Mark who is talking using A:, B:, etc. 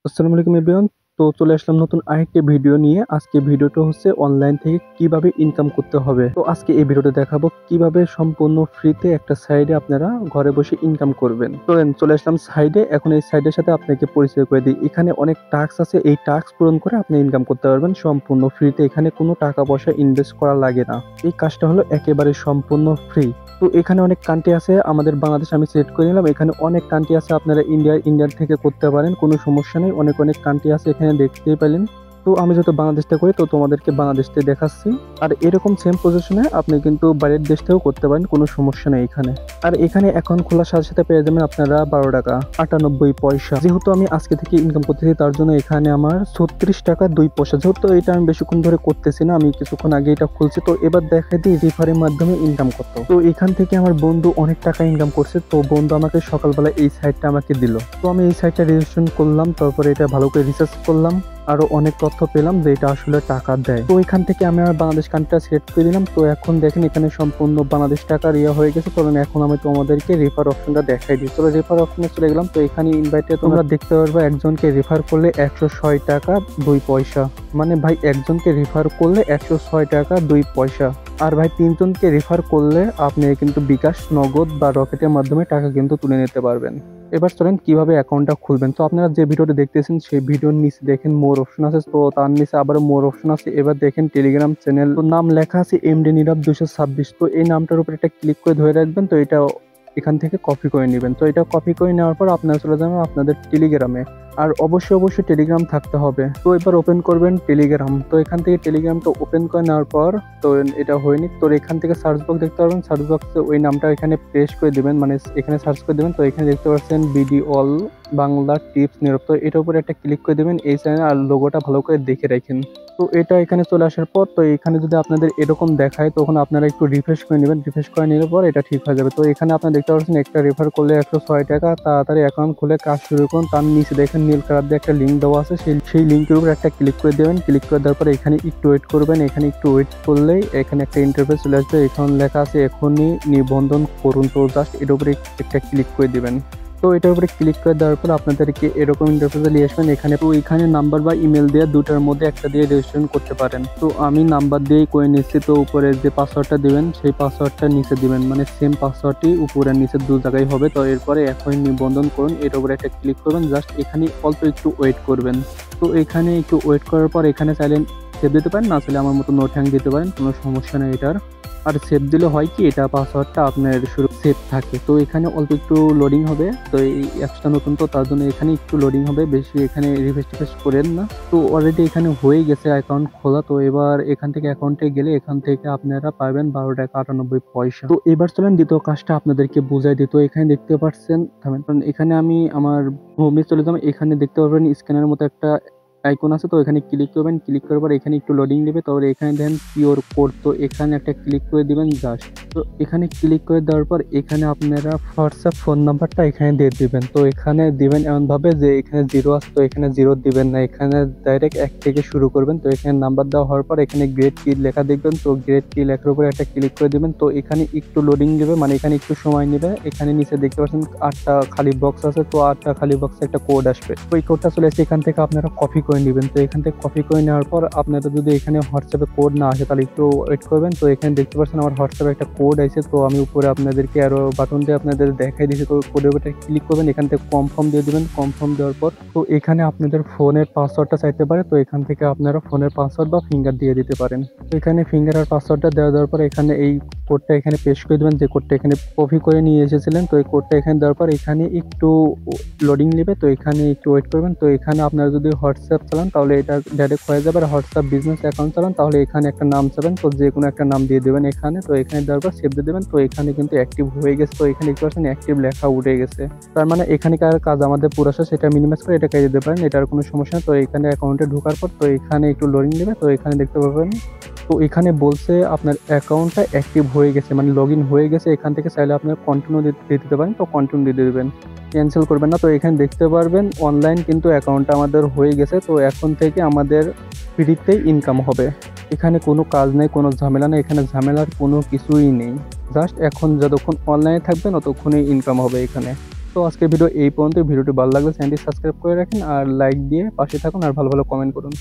A: আসসালামু আলাইকুম এভরিওয়ান। তো চলে আসলাম নতুন আরেকটি ভিডিও নিয়ে। আজকে ভিডিওটা হচ্ছে অনলাইন থেকে কিভাবে ইনকাম করতে হবে। তো আজকে এই ভিডিওতে দেখাবো কিভাবে সম্পূর্ণ ফ্রিতে একটা সাইডে আপনারা ঘরে বসে ইনকাম করবেন। চলে আসলাম সাইডে। এখন এই সাইডের সাথে আপনাকে পরিচয় করে দিই। এখানে অনেক টাস্ক আছে, এই টাস্ক পূরণ করে আপনি ইনকাম করতে পারবেন সম্পূর্ণ ফ্রিতে। এখানে কোনো টাকা পয়সা ইনভেস্ট করা লাগে না। এই কাজটা হলো একেবারে সম্পূর্ণ ফ্রি। তো এখানে অনেক কান্ট্রি আছে, আমাদের বাংলাদেশ আমি সিলেক্ট করে নিলাম। এখানে অনেক কান্ট্রি আছে, আপনারা ইন্ডিয়ার থেকে করতে পারেন, কোনো সমস্যা নেই। অনেক অনেক কান্ট্রি আছে, এখানে দেখতেই পেলেন। তো আমি যত বাংলাদেশটা করি তো তোমাদেরকে বাংলাদেশটা দেখাচ্ছি। আর এরকম সেম পজিশনে আপনি কিন্তু বাইরের দেশ থেকেও করতে পারেন, কোনো সমস্যা নেই এখানে। আর এখানে অ্যাকাউন্ট খোলার সাথে সাথে পেয়ে যাবেন আপনারা 12 টাকা 98 পয়সা। যেহেতু আমি আজকে থেকে ইনকাম করতেছি তার জন্য এখানে আমার 36 টাকা 2 পয়সা। যেহেতু এটা আমি বেশিক্ষণ ধরে করতেছি না, আমি কিছুক্ষণ আগে এটা খুলছি। তো এবার দেখাই দিই রেফারের মাধ্যমে ইনকাম করতে। তো এখান থেকে আমার বন্ধু অনেক টাকা ইনকাম করছে। তো বন্ধু আমাকে সকালবেলা এই সাইটটা আমাকে দিল। তো আমি এই সাইটটা রেজিস্ট্রেশন করলাম, তারপরে এটা ভালো করে রিসার্চ করলাম, আরো অনেক তথ্য পেলাম যে এটা আসলে টাকা দেয়। তো এখান থেকে আমি আমার বাংলাদেশ কান্ট্রিটা সিলেক্ট করে দিলাম। তো এখন দেখেন এখানে সম্পূর্ণ বাংলাদেশ টাকার হয়ে গেছে। চলুন এখন আমি তোমাদেরকে রেফার অপশনটা দেখাই দিই। চলো রেফার অপশনে চলে গেলাম। তো এখানে ইনভাইটে তোমরা দেখতে পারবে একজনকে রেফার করলে 106 টাকা 2 পয়সা। মানে ভাই একজনকে রেফার করলে 106 টাকা 2 পয়সা। আর ভাই 3 জনকে রেফার করলে আপনি কিন্তু বিকাশ, নগদ বা রকেটের মাধ্যমে টাকা কিন্তু তুলে নিতে পারবেন। এবার চলেন কিভাবে অ্যাকাউন্টটা খুলবেন। তো আপনারা যে ভিডিওটা দেখতেছেন সেই ভিডিওর নিচে দেখেন মোর অপশন আছে। তো তার নিচে আবার মোর অপশন আছে। এবার দেখেন টেলিগ্রাম চ্যানেল, তো নাম লেখা আছে এমডি নীরব 226। তো এই নামটার উপর একটা ক্লিক করে ধরে রাখবেন। তো এটা এখান থেকে কপি করে নেবেন। তো এটা কপি করে নেওয়ার পর আপনারা চলে যাবেন আপনাদের টেলিগ্রামে। আর অবশ্যই টেলিগ্রাম থাকতে হবে। তো এবার ওপেন করবেন টেলিগ্রাম। তো এখান থেকে টেলিগ্রামটা ওপেন করে নেওয়ার পর তো এটা হয়নি। তো এখান থেকে সার্চ বক্স দেখতে পারবেন, সার্চ বক্সে ওই নামটা এখানে প্রেস করে দিবেন, মানে এখানে সার্চ করে দিবেন। তো এখানে দেখতে পাচ্ছেন বিডি অল বাংলা টিপস নীরব। তো এটার উপরে একটা ক্লিক করে দিবেন এই চ্যানেল, আর লোগোটা ভালো করে দেখে রাখেন। তো এটা এখানে চলে আসার পর তো এখানে যদি আপনাদের এরকম দেখায় তখন আপনারা একটু রিফ্রেশ করে নেবেন। রিফ্রেশ করে নেওয়ার পর এটা ঠিক হয়ে যাবে। তো এখানে আপনারা দেখতে পাচ্ছেন একটা রেফার করলে 106 টাকা। তাড়াতাড়ি অ্যাকাউন্ট খুলে কাজ শুরু করুন। তার নিচে দেখেন নীল কালার দিয়ে একটা লিঙ্ক দেওয়া আছে, সেই লিঙ্কের উপর একটা ক্লিক করে দেবেন। ক্লিক করে দেওয়ার পরে এখানে একটু ওয়েট করবেন। এখানে একটু ওয়েট করলেই এখানে একটা ইন্টারফেস চলে আসবে। এখন লেখা আছে এখনই নিবন্ধন করুন। তো জাস্ট এটার উপরে একটা ক্লিক করে দিবেন। তো এটার উপরে ক্লিক করে দেওয়ার পর আপনাদেরকে এরকম ইন্টারফেসে নিয়ে আসবেন। এখানে নাম্বার বা ইমেল দিয়ে দুটার মধ্যে একটা দিয়ে রেজিস্ট্রেশন করতে পারেন। তো আমি নাম্বার দিয়েই করে নিচ্ছি। তো উপরে যে পাসওয়ার্ডটা দিবেন সেই পাসওয়ার্ডটা নিচে দিবেন, মানে সেম পাসওয়ার্ডটি উপরে নিচে দু জায়গায় হবে। তো এরপরে এখনই নিবন্ধন করুন, এর উপরে একটা ক্লিক করবেন। জাস্ট এখানে অল্প একটু ওয়েট করবেন। তো এখানে একটু ওয়েট করার পর এখানে চাইলেন সেভ দিতে পারেন, না চাইলে আমার মতো নোট হ্যাং দিতে পারেন, কোনো সমস্যা নেই এটার। আর সেভ দিলে হয় কি এটা পাসওয়ার্ডটা আপনার শুরু সেভ থাকে। তো এখানে অল্প একটু লোডিং হবে। তো এই অ্যাপসটা নতুন তো তার জন্য এখানে একটু লোডিং হবে, বেশি এখানে রিফ্রেশ করেন না। তো অলরেডি এখানে হয়ে গেছে অ্যাকাউন্ট খোলা। তো এবার এখান থেকে অ্যাকাউন্টে গেলে এখান থেকে আপনারা পাবেন 12 টাকা 98 পয়সা। তো এবার চলেন দ্বিতীয় কাজটা আপনাদেরকে বুঝাই দিই। তো এখানে দেখতে পাচ্ছেন এখানে আমি আমার হোমে চলে যাবো। এখানে দেখতে পারবেন স্ক্যানের মতো একটা আইকন আছে। তো এখানে ক্লিক করবেন। ক্লিক করার পর এখানে একটু লোডিং নেবে। তারপরে এখানে দেন পিওর কোড। তো এখানে একটা ক্লিক করে দিবেন জাস্ট। তো এখানে ক্লিক করে দেওয়ার পর এখানে আপনারা হোয়াটসঅ্যাপ ফোন নাম্বারটা এখানে দিয়ে দিবেন। তো এখানে দিবেন এমন ভাবে যে এখানে জিরো আছে, তো এখানে জিরো দিবেন না, এখানে ডাইরেক্ট 1 থেকে শুরু করবেন। তো এখানে নাম্বার দেওয়া হওয়ার পর এখানে গ্রেড কি লেখা দেখবেন। তো গ্রেড কি লেখার উপরে একটা ক্লিক করে দিবেন। তো এখানে একটু লোডিং নেবে, মানে এখানে একটু সময় নেবে। এখানে নিচে দেখতে পাচ্ছেন 8টা খালি বক্স আছে। তো 8টা খালি বক্সে একটা কোড আসবে। ওই কোডটা চলে এসে এখান থেকে আপনারা কপি করে নেবেন। তো এখান থেকে কপি করে নেওয়ার পর আপনারা যদি এখানে হোয়াটসঅ্যাপে কোড না আসে তাহলে একটু ওয়েট করবেন। তো এখানে দেখতে পাচ্ছেন আমার হোয়াটসঅ্যাপে একটা কোড আছে। তো আমি উপরে আপনাদেরকে আরো বাটন দিয়ে আপনাদের দেখাই দিয়েছি। তো কোডের উপরে ক্লিক করবেন, এখান থেকে কনফার্ম দিয়ে দিবেন। কনফার্ম দেওয়ার পর তো এখানে আপনাদের ফোনের পাসওয়ার্ডটা চাইতে পারে। তো এখান থেকে আপনারা ফোনের পাসওয়ার্ড বা ফিঙ্গার দিয়ে দিতে পারেন। তো এখানে ফিঙ্গার আর পাসওয়ার্ডটা দেওয়ার পর এখানে এই কোডটা এখানে পেস্ট করে দেবেন, যে কোডটা এখানে কপি করে নিয়ে এসেছিলেন। তো এই কোডটা এখানে দেওয়ার পর এখানে একটু লোডিং নেবে। তো এখানে একটু ওয়েট করবেন। তো এখানে আপনারা যদি হোয়াটসঅ্যাপ চালান তাহলে এটা ডাইরেক্ট হয়ে যাবে। আর হোয়াটসঅ্যাপ বিজনেস অ্যাকাউন্ট চালান তাহলে এখানে একটা নাম চাবেন। তো যে কোনো একটা নাম দিয়ে দেবেন এখানে। তো এখানে দেওয়ার পর সেভ দিয়ে দেবেন। তো এখানে কিন্তু অ্যাক্টিভ হয়ে গেছে। তো এখানে দেখতে পাচ্ছেন অ্যাক্টিভ লেখা উঠে গেছে। তার মানে এখানকার কাজ আমাদের পুরো শেষ। সেটা মিনিমাইজ করে এটা কাজে দিতে পারেন, এটার কোনো সমস্যা নেই। তো এখানে অ্যাকাউন্টে ঢোকার পর তো এখানে একটু লোডিং নেবে। তো এখানে দেখতে পাবেন তো এখানে বলছে আপনার অ্যাকাউন্টটা অ্যাক্টিভ হয়ে গেছে, মানে লগ ইন হয়ে গেছে। এখান থেকে চাইলে আপনার কন্টিনিউ দিতে পারেন। তো কন্টিনিউ দিয়ে দেবেন, ক্যান্সেল করবেন না। তো এখানে দেখতে পারবেন অনলাইন কিন্তু অ্যাকাউন্টটা আমাদের হয়ে গেছে। তো এখন থেকে আমাদের ফ্রিতেই ইনকাম হবে। এখানে কোনো কাজ নেই, কোনো ঝামেলা নেই, এখানে ঝামেলার কোনো কিছুই নেই। জাস্ট এখন যতক্ষণ অনলাইনে থাকবেন ততক্ষণই ইনকাম হবে এখানে। তো আজকের ভিডিও এই পর্যন্ত। ভিডিওটি ভালো লাগলে চ্যানেলটি সাবস্ক্রাইব করে রাখেন আর লাইক দিয়ে পাশে থাকুন আর ভালো ভালো কমেন্ট করুন।